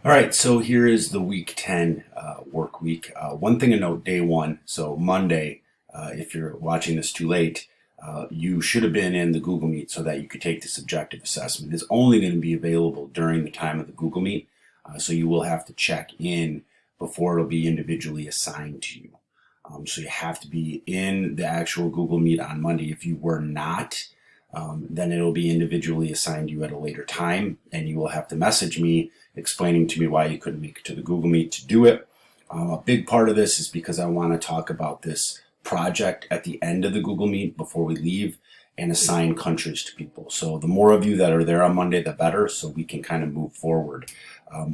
All right, so here is the week 10 work week. One thing to note, day one, so Monday, if you're watching this too late, you should have been in the Google Meet so that you could take this objective assessment. It's only going to be available during the time of the Google Meet, so you will have to check in before it'll be individually assigned to you. So you have to be in the actual Google Meet on Monday. If you were not, then it'll be individually assigned to you at a later time, and you will have to message me explaining to me why you couldn't make it to the Google Meet to do it. A big part of this is because I want to talk about this project at the end of the Google Meet before we leave and assign countries to people. So the more of you that are there on Monday, the better, so we can kind of move forward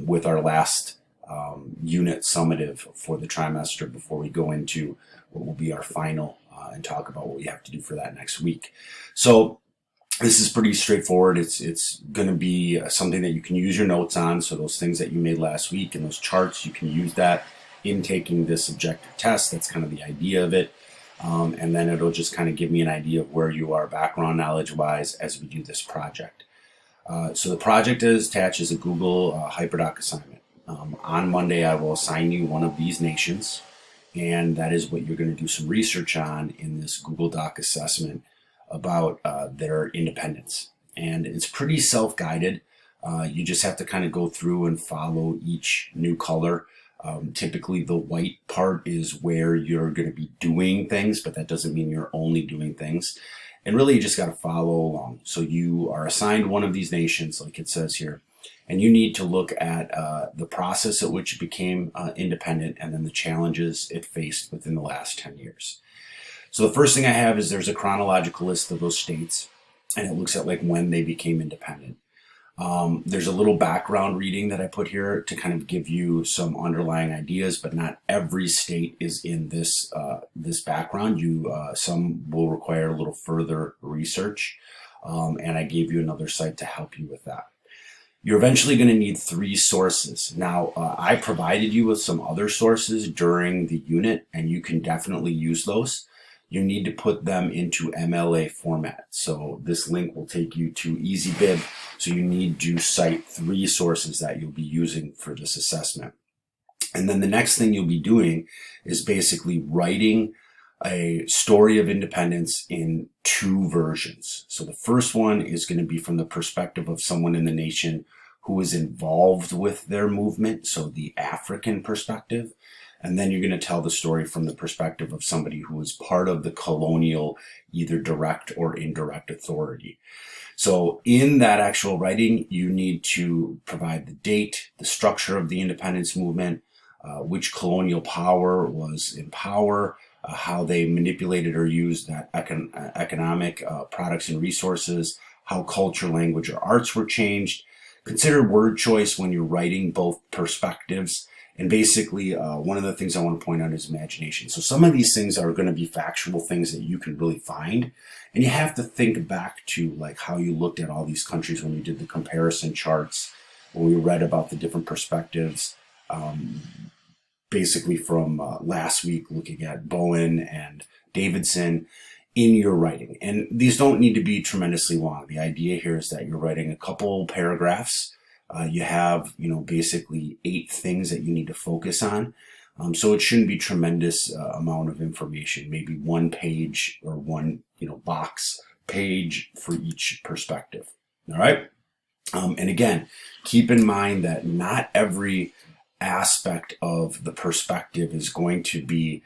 with our last unit summative for the trimester before we go into what will be our final and talk about what we have to do for that next week. So this is pretty straightforward. It's going to be something that you can use your notes on. So those things that you made last week and those charts, you can use that in taking this objective test. That's kind of the idea of it. And then it'll just kind of give me an idea of where you are background knowledge wise as we do this project. So the project is attached as a Google HyperDoc assignment. On Monday, I will assign you one of these nations, and that is what you're going to do some research on in this Google Doc assessment about their independence. And it's pretty self-guided. You just have to kind of go through and follow each new color. Typically the white part is where you're going to be doing things, but that doesn't mean you're only doing things. And really you just got to follow along. So you are assigned one of these nations, like it says here, and you need to look at the process at which it became independent and then the challenges it faced within the last 10 years. So the first thing I have is there's a chronological list of those states, and it looks at like when they became independent. There's a little background reading that I put here to kind of give you some underlying ideas, but not every state is in this this background. Some will require a little further research, and I gave you another site to help you with that. You're eventually going to need 3 sources. Now, I provided you with some other sources during the unit, and you can definitely use those. You need to put them into MLA format. So this link will take you to EasyBib. So you need to cite 3 sources that you'll be using for this assessment. And then the next thing you'll be doing is basically writing a story of independence in 2 versions. So the first one is going to be from the perspective of someone in the nation who was involved with their movement, so the African perspective. And then you're going to tell the story from the perspective of somebody who was part of the colonial, either direct or indirect authority. So in that actual writing, you need to provide the date, the structure of the independence movement, which colonial power was in power, how they manipulated or used that economic products and resources, how culture, language, or arts were changed. Consider word choice when you're writing both perspectives. And basically, one of the things I want to point out is imagination. So some of these things are going to be factual things that you can really find. And you have to think back to like how you looked at all these countries when you did the comparison charts, when we read about the different perspectives, basically from last week, looking at Bowen and Davidson in your writing. And these don't need to be tremendously long. The idea here is that you're writing a couple paragraphs. You have, basically 8 things that you need to focus on. So it shouldn't be tremendous amount of information, maybe 1 page or 1, box page for each perspective. All right. And again, keep in mind that not every aspect of the perspective is going to be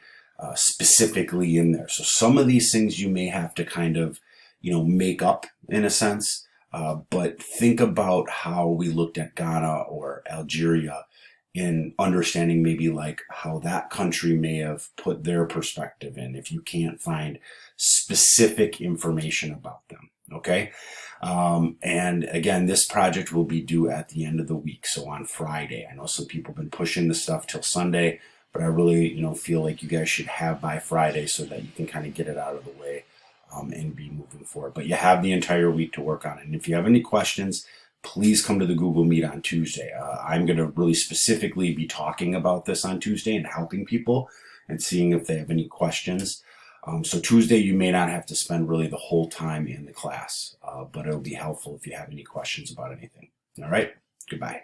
specifically in there. So some of these things you may have to kind of, make up in a sense. But think about how we looked at Ghana or Algeria in understanding maybe like how that country may have put their perspective in if you can't find specific information about them. Okay. And again, this project will be due at the end of the week. So on Friday. I know some people have been pushing this stuff till Sunday, but I really, feel like you guys should have by Friday so that you can kind of get it out of the way. And be moving forward. But you have the entire week to work on it. And if you have any questions, please come to the Google Meet on Tuesday. I'm going to really specifically be talking about this on Tuesday and helping people and seeing if they have any questions. So Tuesday, you may not have to spend really the whole time in the class, but it'll be helpful if you have any questions about anything. All right. Goodbye.